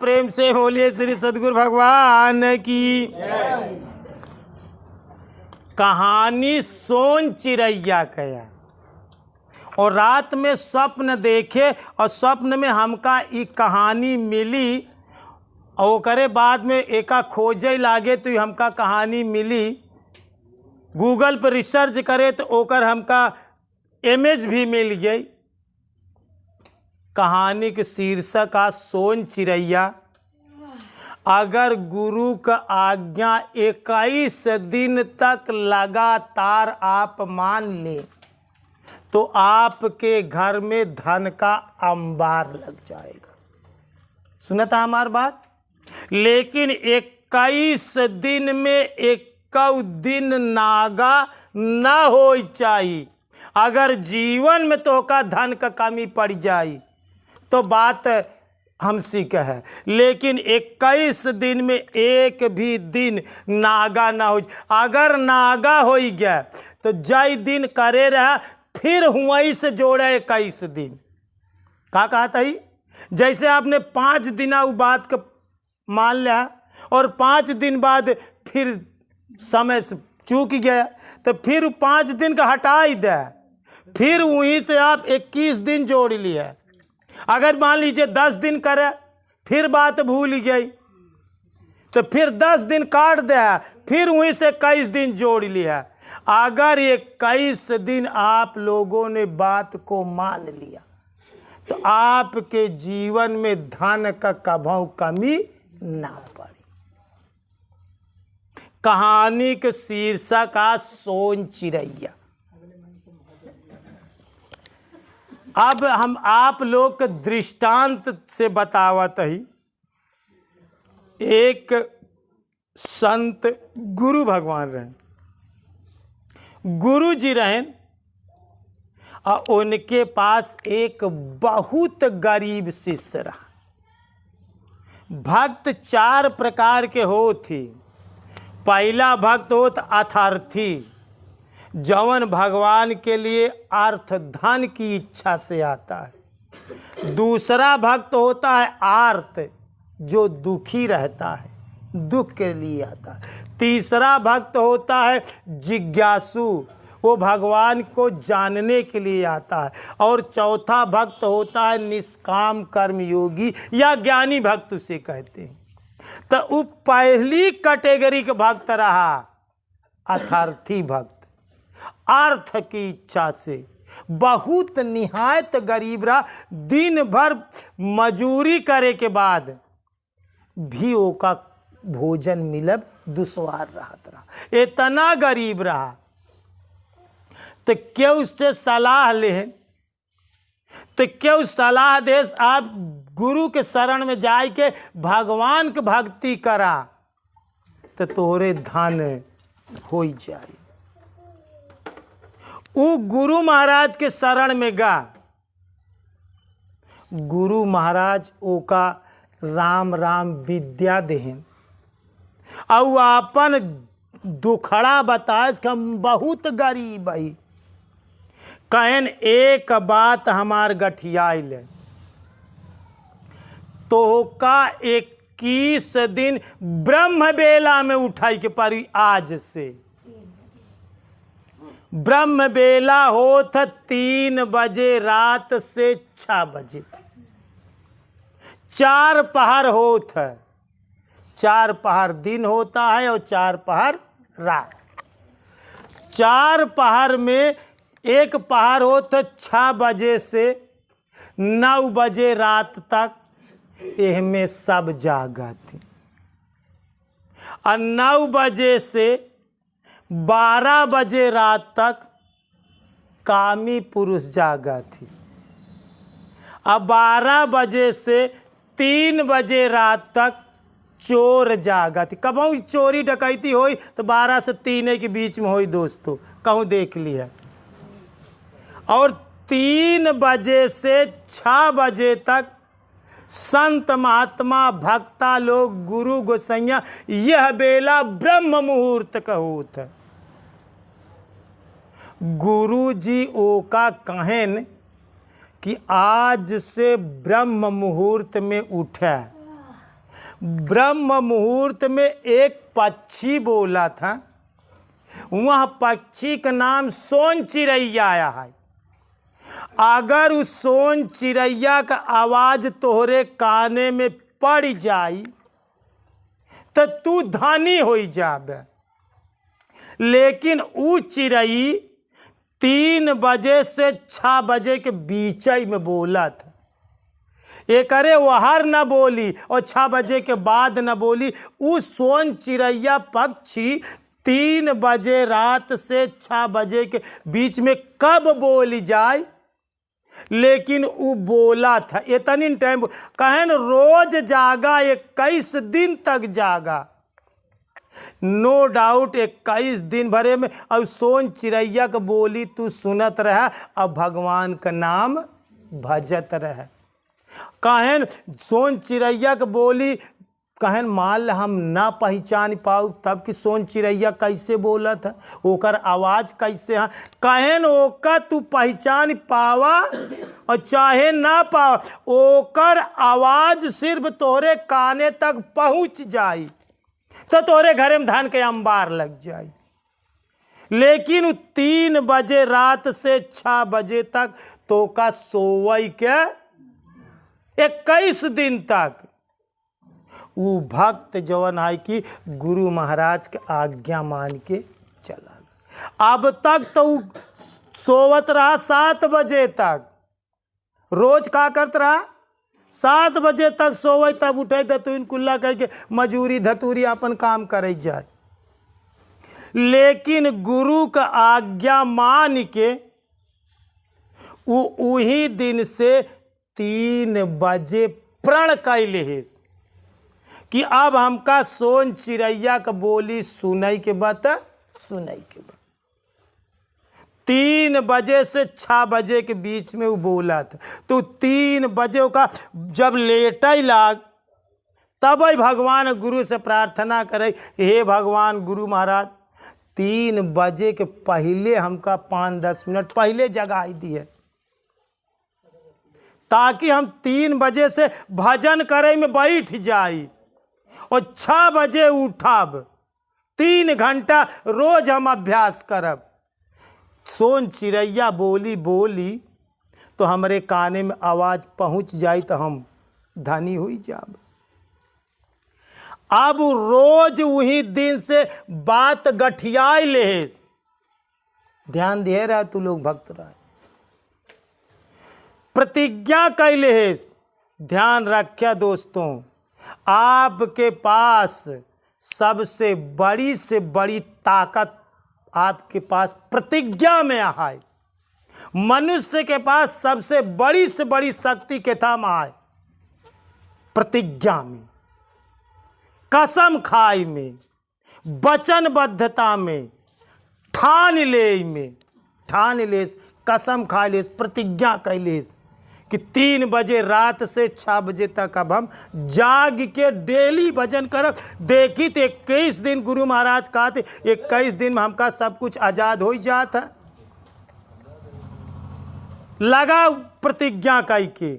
प्रेम से बोलिए श्री सद्गुरु भगवान की। कहानी सोन चिड़ैया कया और रात में स्वप्न देखे और स्वप्न में हमका ई कहानी मिली और ओकरे बाद में एका खोजे लागे तो हमका कहानी मिली। गूगल पर रिसर्च करे तो ओकर हमका इमेज भी मिल गई। कहानी के शीर्षक आ सोन चिड़ैया। अगर गुरु का आज्ञा 21 दिन तक लगातार आप मान लें तो आपके घर में धन का अंबार लग जाएगा। सुना था हमारी बात। लेकिन 21 दिन में 1 दिन नागा न हो चाहिए। अगर जीवन में तो का धन का कमी पड़ जाए तो बात हमसी का है। लेकिन 21 दिन में एक भी दिन नागा ना हो। अगर नागा हो गया तो जय दिन करे रहा फिर हुई से जोड़े 21 दिन। का कहा था ही? जैसे आपने 5 दिन वो बात का मान लिया और 5 दिन बाद फिर समय से चूक गया तो फिर 5 दिन का हटा ही दे। फिर वहीं से आप 21 दिन जोड़ लिया। अगर मान लीजिए 10 दिन करे फिर बात भूल गई तो फिर 10 दिन काट दे फिर वहीं से 21 दिन जोड़ लिया। अगर 21 दिन आप लोगों ने बात को मान लिया तो आपके जीवन में धन का कभू कमी ना पड़ी। कहानी के शीर्षक आ सोन चिड़ैया। अब हम आप लोग के दृष्टांत से बतावत ही। एक संत गुरु भगवान रहे। गुरु जी रहे और उनके पास एक बहुत गरीब शिष्य रहा। भक्त 4 प्रकार के होते। पहला भक्त होत अर्थी, जवन भगवान के लिए अर्थ धन की इच्छा से आता है। दूसरा भक्त होता है आर्त, जो दुखी रहता है, दुख के लिए आता है। तीसरा भक्त होता है जिज्ञासु, वो भगवान को जानने के लिए आता है। और चौथा भक्त होता है निष्काम कर्मयोगी या ज्ञानी भक्त उसे कहते हैं। तो वो पहली कैटेगरी के भक्त रहा अर्थी भक्त। अर्थ की इच्छा से बहुत निहायत गरीब रहा। दिन भर मजूरी करे के बाद भी ओका भोजन मिलब दुश्वार रहा। इतना गरीब रहा तो क्यों उससे सलाह ले तो क्यों सलाह दे आप गुरु के शरण में जाए के भगवान की भक्ति करा तो तोरे धन हो जाए। वो गुरु महाराज के शरण में गा। गुरु महाराज ओका राम राम विद्या देहन और अपन दुखड़ा बताए कि हम बहुत गरीब है। कहन एक बात हमार गठियाल तो का 21 दिन ब्रह्म बेला में उठाई के परी। आज से ब्रह्म बेला होत 3 बजे रात से 6 बजे तक। 4 पहर होत है। 4 पहर दिन होता है और 4 पहर रात। 4 पहर में एक पहर होता 6 बजे से 9 बजे रात तक। में सब जागा थी। और 9 बजे से 12 बजे रात तक कामी पुरुष जागा थी। अब 12 बजे से 3 बजे रात तक चोर जागा थी। कबहू चोरी डकैती होई तो 12 से 3 के बीच में होई दोस्तों, कहूँ देख लिया। और 3 बजे से 6 बजे तक संत महात्मा भक्ता लोग गुरु गोसैया यह बेला ब्रह्म मुहूर्त का होता। गुरु जी ओका कहन कि आज से ब्रह्म मुहूर्त में उठे ब्रह्म मुहूर्त में एक पक्षी बोला था, वह पक्षी का नाम सोन चिड़ैया आया है। अगर उस सोन चिड़ैया का आवाज तोहरे काने में पड़ जाई तो तू धनी हो जाबे। लेकिन वो चिड़ई 3 बजे से 6 बजे के बीच में बोला था। एक अरे वहर न बोली और 6 बजे के बाद न बोली। उस सोन चिड़ैया पक्षी 3 बजे रात से 6 बजे के बीच में कब बोली जाए, लेकिन वो बोला था। इतनी टाइम कहन रोज जागा, 21 दिन तक जागा, नो डाउट 21 दिन भरे में। और सोन चिड़ैया का बोली तू सुनत रहा और भगवान का नाम भजत रहा। कहन सोन चिड़ैया के बोली, कहन मान ला हम ना पहचान पाऊ तब कि सोन चिड़ैया कैसे बोला था, ओकर आवाज़ कैसे है। कहन ओकर तू पहचान पावा और चाहे ना पावा, ओकर आवाज़ सिर्फ तोहरे काने तक पहुँच जाई तो तोहरे घरे में धान के अंबार लग जाई। लेकिन 3 बजे रात से 6 बजे तक तो का सोवई के 21 दिन तक वो भक्त जवन है कि गुरु महाराज के आज्ञा मान के चला गया। अब तक तो वो सोवत रहा 7 बजे तक। रोज का करत रहा 7 बजे तक सोवे, तब उठे तो कुल्ला कह के मजूरी धतूरी अपन काम करे जाए। लेकिन गुरु का आज्ञा मान के वो उही दिन से 3 बजे प्रण कैले है कि अब हमका सोन चिड़ैया का बोली सुनाई के बाद सुनाई के बाद। 3 बजे से 6 बजे के बीच में वो बोला था। तो 3 बजे का जब लेटई लाग तब भगवान गुरु से प्रार्थना करे, हे भगवान गुरु महाराज 3 बजे के पहले हमका 5-10 मिनट पहले जगाई दिए, ताकि हम 3 बजे से भजन करे में बैठ जाई और 6 बजे उठब। 3 घंटा रोज हम अभ्यास करब। सोन चिड़ैया बोली तो हमरे काने में आवाज़ पहुंच जाई तो हम धनी हो जाब। अब रोज वही दिन से बात गठियाई ले। ध्यान दे रहा तू लोग भक्त रहा, प्रतिज्ञा कैले है। ध्यान रखिया दोस्तों, आपके पास सबसे बड़ी से बड़ी ताकत आपके पास प्रतिज्ञा में है। मनुष्य के पास सबसे बड़ी शक्ति के थाम है प्रतिज्ञा में, कसम खाई में, वचनबद्धता में, ठान ले कसम खा ले, प्रतिज्ञा कैले कि 3 बजे रात से 6 बजे तक अब हम जाग के डेली भजन करब। देखी तो 21 दिन गुरु महाराज कहते 21 दिन में हमका सब कुछ आजाद हो जाता। लगा प्रतिज्ञा कई के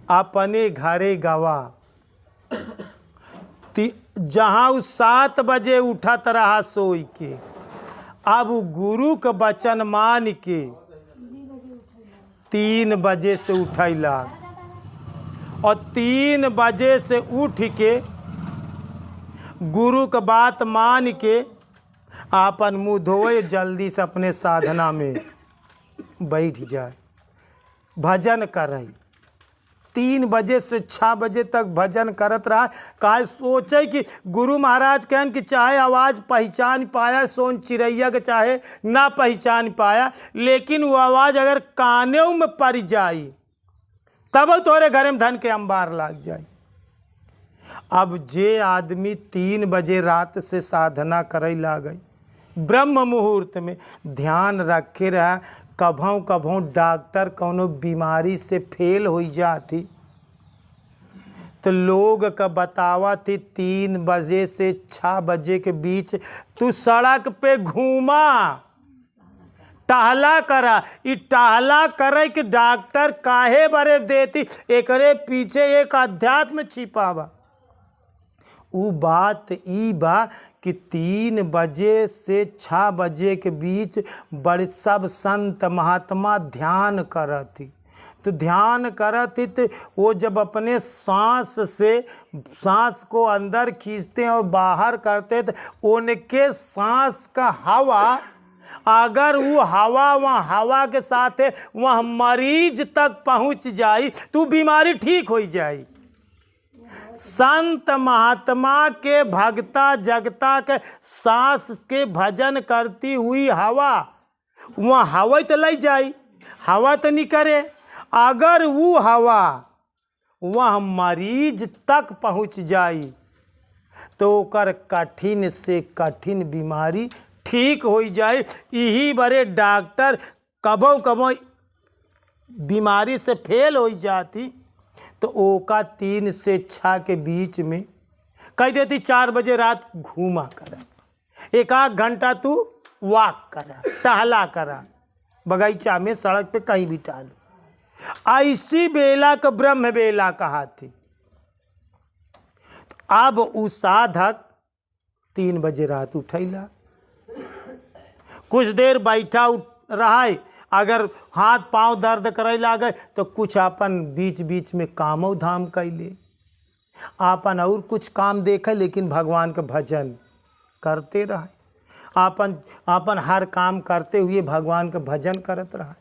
अपने घरे गवा। जहाँ 7 बजे उठत रहा सोई के, अब गुरु का वचन मान के 3 बजे से उठैला और 3 बजे से उठ के गुरु का बात मान के आपन मुँह धोए, जल्दी से अपने साधना में बैठ जाए, भजन करे। 3 बजे से 6 बजे तक भजन करत रहा। काहे सोचे कि गुरु महाराज कहन कि चाहे आवाज़ पहचान पाया सोन चिड़ैया के, चाहे ना पहचान पाया, लेकिन वो आवाज़ अगर काने में पड़ जाई तब तोरे घर में धन के अंबार लाग जाए। अब जे आदमी 3 बजे रात से साधना करे लागई ब्रह्म मुहूर्त में, ध्यान रखे रहा कभों डॉक्टर कौनो बीमारी से फेल हो जाती तो लोग का बतावा थी 3 बजे से 6 बजे के बीच तू सड़क पे घूमा, टहला करा। ई टहला करे कि डॉक्टर काहे बरे देती, एकरे पीछे एक अध्यात्म छिपावा। उ बात ई बा कि 3 बजे से 6 बजे के बीच बड़े सब संत महात्मा ध्यान करती। तो ध्यान करती तो वो जब अपने सांस को अंदर खींचते हैं और बाहर करते तो उनके सांस का हवा, अगर वो हवा वहाँ हवा के साथ है वह मरीज तक पहुँच जाई तो बीमारी ठीक हो जाई। संत महात्मा के भगता जगता के सांस के भजन करती हुई हवा वहाँ हवा तो ले जाई, हवा तो नहीं करे। अगर वो हवा वह मरीज तक पहुँच जाई तो ओकर कठिन से कठिन बीमारी ठीक हो जाए। यही बड़े डॉक्टर कबो कबो बीमारी से फेल हो जाती तो ओका 3 से 6 के बीच में कह देती 4 बजे रात घूमा करा, 1 घंटा तू वॉक करा, टहला करा, बगीचा में सड़क पे कहीं भी टहलो। ऐसी बेला का ब्रह्म बेला कहा थी। अब उ साधक 3 बजे रात उठैला, कुछ देर बैठा रहा, अगर हाथ पांव दर्द करे लागे तो कुछ अपन बीच बीच में कामो धाम कैले, आपन और कुछ काम देखे, लेकिन भगवान का भजन करते रहे। आपन हर काम करते हुए भगवान का भजन करत रहे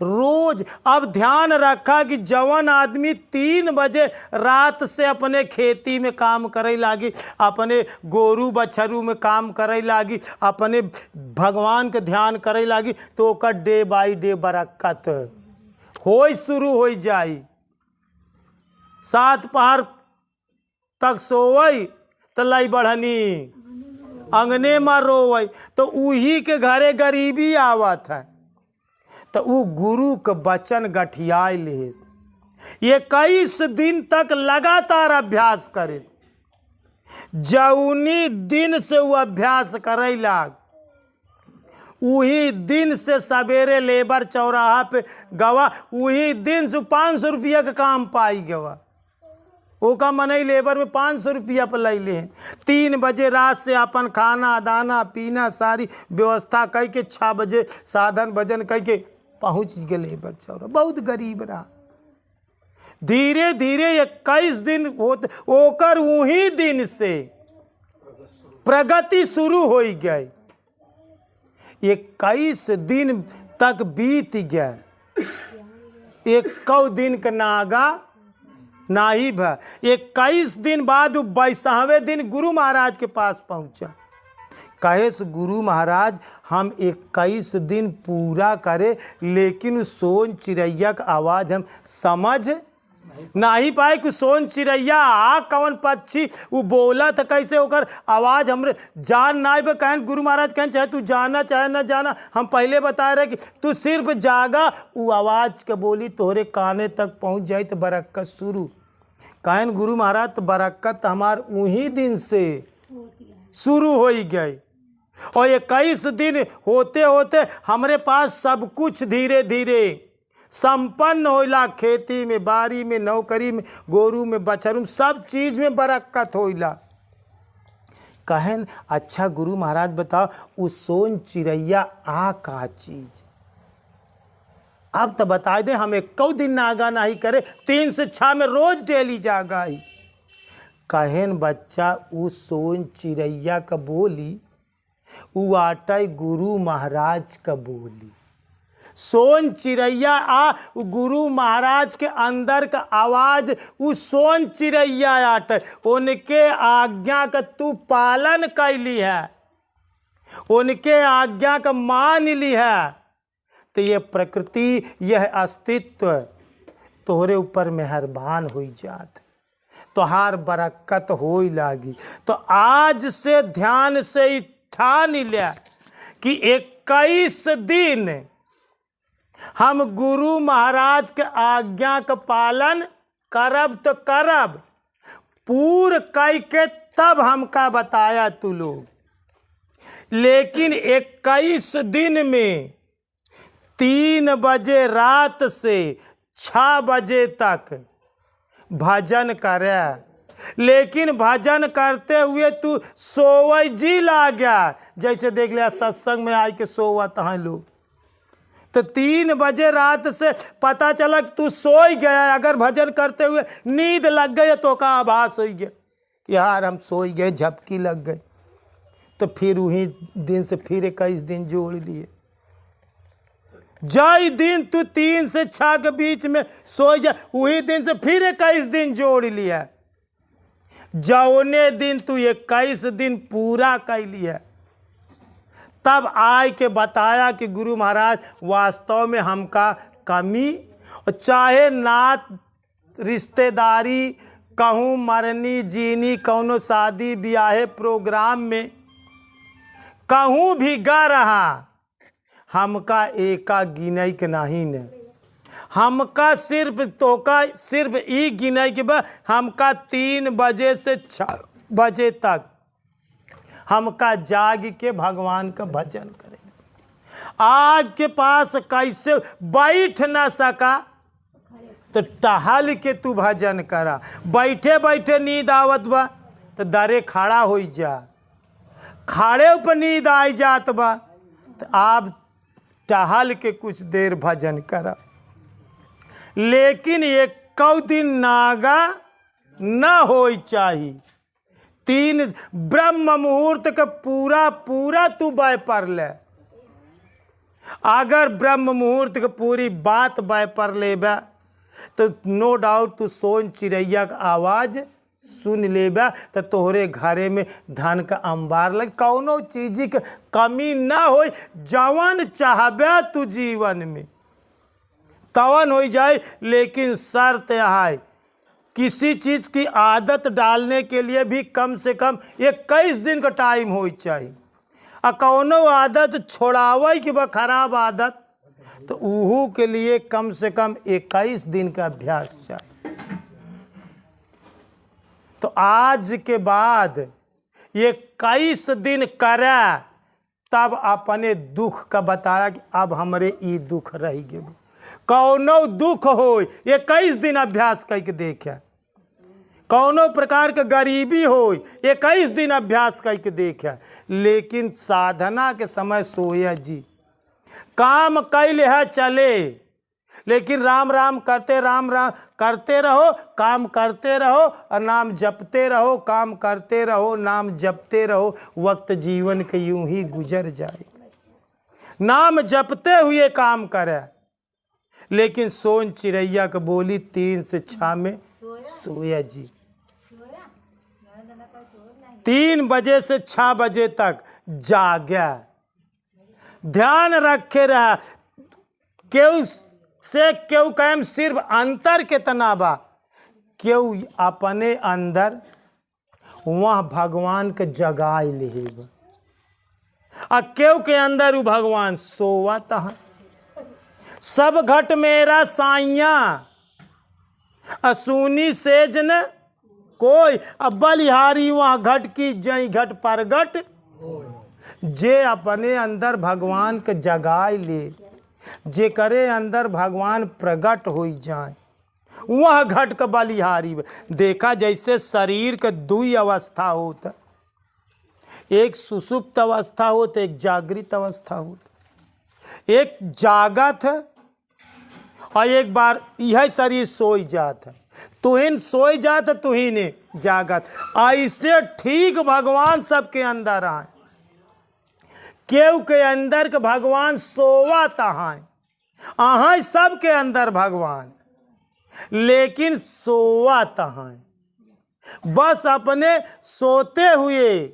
रोज। अब ध्यान रखा कि जवान आदमी 3 बजे रात से अपने खेती में काम करे लागी, अपने गोरू बछरू में काम करे लागी, अपने भगवान के ध्यान करे लागी तो ओकर डे बाई डे बरकत होई शुरू हो जाई। 7 पहर तक सोवई तो लाई बढ़नी अंगने में रोवई तो उही के घरे गरीबी आवत है। तो वो गुरु के वचन गठियाए ले 21 दिन तक लगातार अभ्यास करे। जौनी दिन से वो अभ्यास करे लाग वही दिन से सवेरे लेबर चौराहा पे गवा, वही दिन से 500 रुपया का काम पाई गवा। वो का मनई लेबर में 500 रुपया पर ले ले। 3 बजे रात से अपन खाना दाना पीना सारी व्यवस्था कह के 6 बजे साधन भजन कह के पहुँच गए लेबर चौरा। बहुत गरीब रहा। धीरे धीरे 21 दिन होते ओकर वही दिन से प्रगति शुरू हो गई। 21 दिन तक बीत गया, 1 दिन का नागा नाही भा। 21 दिन बाद 22वें दिन गुरु महाराज के पास पहुंचा। कहे से गुरु महाराज हम 21 दिन पूरा करे, लेकिन सोन चिड़ैया का आवाज़ हम समझ नहीं पाए कि सोन चिड़ैया आ कौन पक्षी वो बोला था कैसे होकर आवाज़ हमरे जान ना बे। कहन गुरु महाराज कहन चाहे तू जाना चाहे ना जाना, हम पहले बता रहे कि तू सिर्फ जागा, वो आवाज़ के बोली तोहरे काने तक पहुंच जाए तो बरकत शुरू। कहन गुरु महाराज तो बरकत हमार वही दिन से शुरू हो गई। और 21 दिन होते होते हमरे पास सब कुछ धीरे धीरे संपन्न होइला। खेती में, बाड़ी में, नौकरी में, गोरू में, बछरू में, सब चीज़ में बरकत होइला। कहन अच्छा गुरु महाराज बताओ उस सोन चिड़ैया आ का चीज़, अब तो बता दे। हम 1 दिन नागा नहीं करे, 3 से 6 में रोज डेली जागा ही। कहन बच्चा उस सोन चिड़ैया का बोली वो आटे गुरु महाराज का बोली। सोन चिड़ैया आ गुरु महाराज के अंदर का आवाज़ वो सोन चिड़ैया आटे, उनके आज्ञा का तू पालन कैली है, उनके आज्ञा का मान ली है, तो ये प्रकृति यह अस्तित्व तोहरे ऊपर मेहरबान हो जात, तोहार बरकत हो लागी। तो आज से ध्यान से ठान लिया कि 21 दिन हम गुरु महाराज के आज्ञा का पालन करब तो करब, पूर कई के तब हमका बताया तू लोग। लेकिन 21 दिन में 3 बजे रात से 6 बजे तक भजन करे, लेकिन भजन करते हुए तू सोवई जी ला गया। जैसे देख लिया सत्संग में आई के सोवा तहाँ लोग, तो 3 बजे रात से पता चला कि तू सोई गया। अगर भजन करते हुए नींद लग गई तो का आभास हो गया यार हम सोई गए, झपकी लग गई, तो फिर वही दिन से फिर 21 दिन जोड़ लिए। जय दिन तू 3 से 6 के बीच में सो जा, वही दिन से फिर 21 दिन जोड़ लिया। जौने दिन तू 21 दिन पूरा कर लिया, तब आय के बताया कि गुरु महाराज वास्तव में हमका कमी, चाहे नात रिश्तेदारी कहूँ मरनी जीनी कौनो शादी ब्याहे प्रोग्राम में कहूँ भी गा रहा, हमका एका गिनई के नहीं ने, हमका सिर्फ तोका सिर्फ ई गिनई के बाद हमका 3 बजे से 6 बजे तक हमका जाग के भगवान का भजन करें। आग के पास कैसे बैठ ना सका तो टहल के तू भजन करा। बैठे बैठे नींद आवत बा तो दरे खड़ा हो जा, खड़े ऊपर नींद आई जात बा तो आप टहल के कुछ देर भजन करा। लेकिन 1 दिन नागा न हो चाहिए। 3 ब्रह्म मुहूर्त का पूरा तू बाय पर ले। अगर ब्रह्म मुहूर्त के पूरी बात बाय पर लेबा तो नो डाउट तू सोन चिड़ैया का आवाज़ सुन लेबा तो तोहरे घरे में धन का अंबार लग, कौनो चीज की कमी ना हो। जवन चाहबे तू जीवन में तवन हो जाए, लेकिन शर्त है किसी चीज़ की आदत डालने के लिए भी कम से कम 21 दिन का टाइम हो चाहिए। और कौनो आदत छोड़ावे कि वह खराब आदत, तो उहू के लिए कम से कम 21 दिन का अभ्यास चाहिए। तो आज के बाद 21 दिन करे तब अपने दुख का बताया कि अब हमरे ई दुख रह गए। कौनो दुख हो 21 दिन अभ्यास करके देखा, कौनो प्रकार के गरीबी हो 21 दिन अभ्यास करके देखा। लेकिन साधना के समय सोया जी काम कैले है चले, लेकिन राम राम करते रहो, काम करते रहो और नाम जपते रहो, काम करते रहो नाम जपते रहो। वक्त जीवन के यूं ही गुजर जाएगा, नाम जपते हुए काम करे। लेकिन सोन चिड़ैया को बोली 3 से 6 में सोया जी, 3 बजे से 6 बजे तक जागा, ध्यान रखे रहा। क्यों से क्यों कैम सिर्फ अंतर के तनाबा, क्यों अपने अंदर वह भगवान के जगाए लेबा, आ क्यों के अंदर वो भगवान सोवत है। सब घट मेरा साइया असुनी सेज न कोई, अब बलिहारी वहाँ घट की जई घट परगट। जे अपने अंदर भगवान के जगाए ले, जे करे अंदर भगवान प्रगट हो जाए, वह घट का बलिहारी। देखा जैसे शरीर के 2 अवस्था होता, एक सुषुप्त अवस्था होता, एक जागृत अवस्था होता। एक जागत है और एक बार यह शरीर सोई जात है, तुहिन सोई जात है तुहिन जागत। ऐसे ठीक भगवान सबके अंदर आए, केव के अंदर के भगवान सोवा तहाँ अहाँ सबके अंदर भगवान, लेकिन सोवा तहाँ बस अपने सोते हुए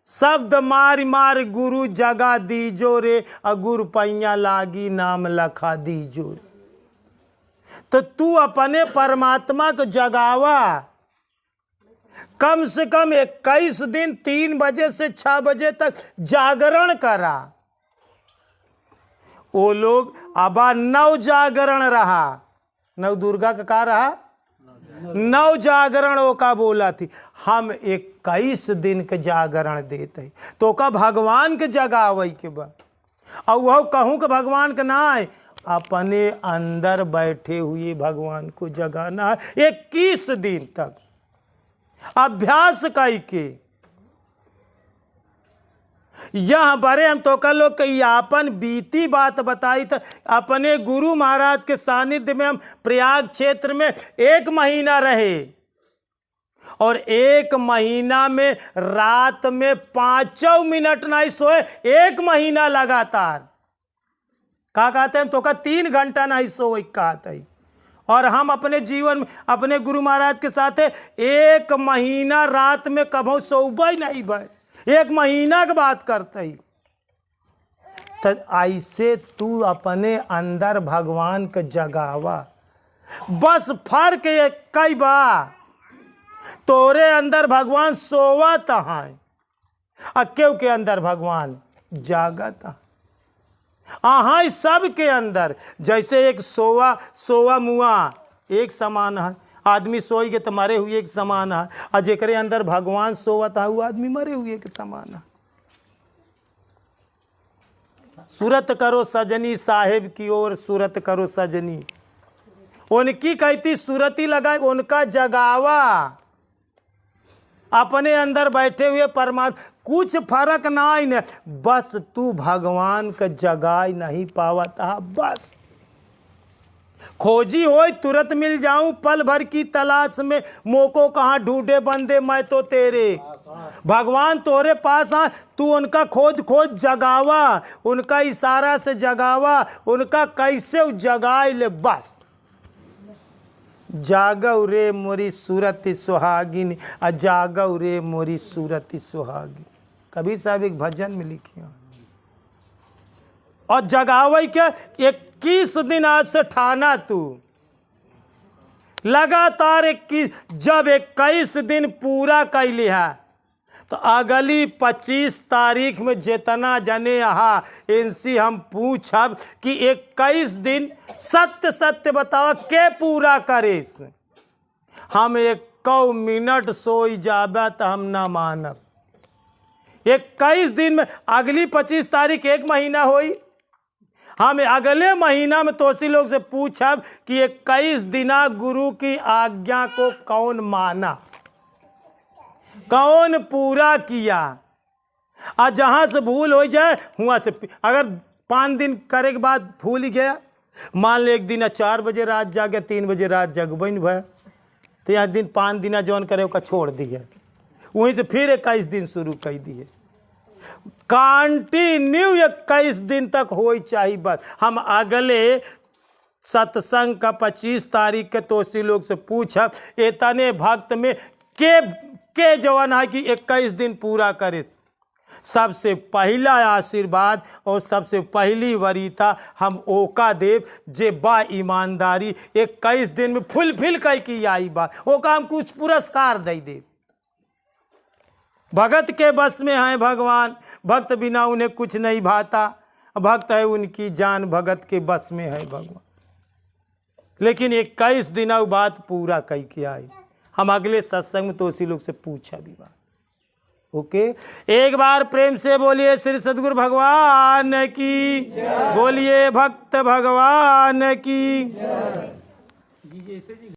शब्द मार मार गुरु जगा दीजो रे, अगुर पैया लागी नाम लखा दीजो रे। तो तू अपने परमात्मा को जगावा, कम से कम 21 दिन 3 बजे से 6 बजे तक जागरण करा। वो लोग अबा 9 जागरण रहा, 9 दुर्गा का रहा, 9 जागरण वो का बोला थी। हम 21 दिन के जागरण देते तो का भगवान के जगावे के बा। और वह कहूँ के भगवान के ना है, अपने अंदर बैठे हुए भगवान को जगाना है 21 दिन तक अभ्यास करके। यह बड़े हम तो कल लोग कई आपन बीती बात बताई था। अपने गुरु महाराज के सानिध्य में हम प्रयाग क्षेत्र में 1 महीना रहे और 1 महीना में रात में 5 मिनट नहीं सोए। 1 महीना लगातार का कहते हैं तो का 3 घंटा नहीं सोए कहते हैं। और हम अपने जीवन में अपने गुरु महाराज के साथ 1 महीना रात में कभू सोबे नहीं भाई। 1 महीना की बात करते ही। तो ऐसे तू अपने अंदर भगवान का जगावा। बस फर्क ये कई बार तोरे अंदर भगवान सोवत है और केव के अंदर भगवान जागत है। अहाँ सब के अंदर जैसे एक सोवा मुआ एक समान है। आदमी सोई के तो मरे हुए एक समान है और जेकरे अंदर भगवान सोवत है वो आदमी मरे हुए के समान है। सूरत करो सजनी साहेब की ओर सूरत करो सजनी। उनकी कहती सूरती लगाए उनका जगावा। अपने अंदर बैठे हुए परमात्मा कुछ फर्क नहीं न। बस तू भगवान का जगाई नहीं पावता। बस खोजी हो तुरंत मिल जाऊं पल भर की तलाश में। मोको कहाँ ढूंढे बंदे मैं तो तेरे। भगवान तोरे पास आ तू उनका खोज जगावा। उनका इशारा से जगावा। उनका कैसे जगाए ले। बस जागव रे मोरी सूरत सुहागिन जागव रे मोरी सूरत सुहागिन। कबीर साहब एक भजन में लिखे और जगावे के 21 दिन आज से ठाना तू लगातार 21। जब 21 दिन पूरा कर लिया तो अगली 25 तारीख में जितना जने यहाँ इनसे हम पूछब कि 21 दिन सत्य सत्य बताओ के पूरा करे। हम 1 मिनट सोई जाबे तो हम ना मानब। 21 दिन में अगली 25 तारीख 1 महीना होई। हम अगले महीना में तोसी लोग से पूछब कि 21 दिना गुरु की आज्ञा को कौन माना कौन पूरा किया। और जहाँ से भूल हो जाए वहाँ से अगर 5 दिन करे के बाद भूल ही गया। मान ले 1 दिन 4 बजे रात जागे 3 बजे रात जगबे नहीं भया तो यह दिन 5 दिन जौन करे का छोड़ दिए। वहीं से फिर 21 दिन शुरू कर दिए। कंटिन्यू 21 दिन तक हो चाहिए। बस हम अगले सत्संग का 25 तारीख के तोसी लोग से पूछब इतने भक्त में के जवान है कि 21 दिन पूरा करे। सबसे पहला आशीर्वाद और सबसे पहली वरीता हम ओका देव जे बा ईमानदारी 21 दिन में फुलफिल कर की आई बात ओका हम कुछ पुरस्कार दे दे। भगत के बस में है भगवान। भक्त बिना उन्हें कुछ नहीं भाता। भक्त है उनकी जान भगत के बस में है भगवान। लेकिन 21 दिन बात पूरा कह के आई। हम अगले सत्संग में तो उसी लोग से पूछा भी बात। ओके एक बार प्रेम से बोलिए श्री सद्गुरु भगवान की। बोलिए भक्त भगवान की।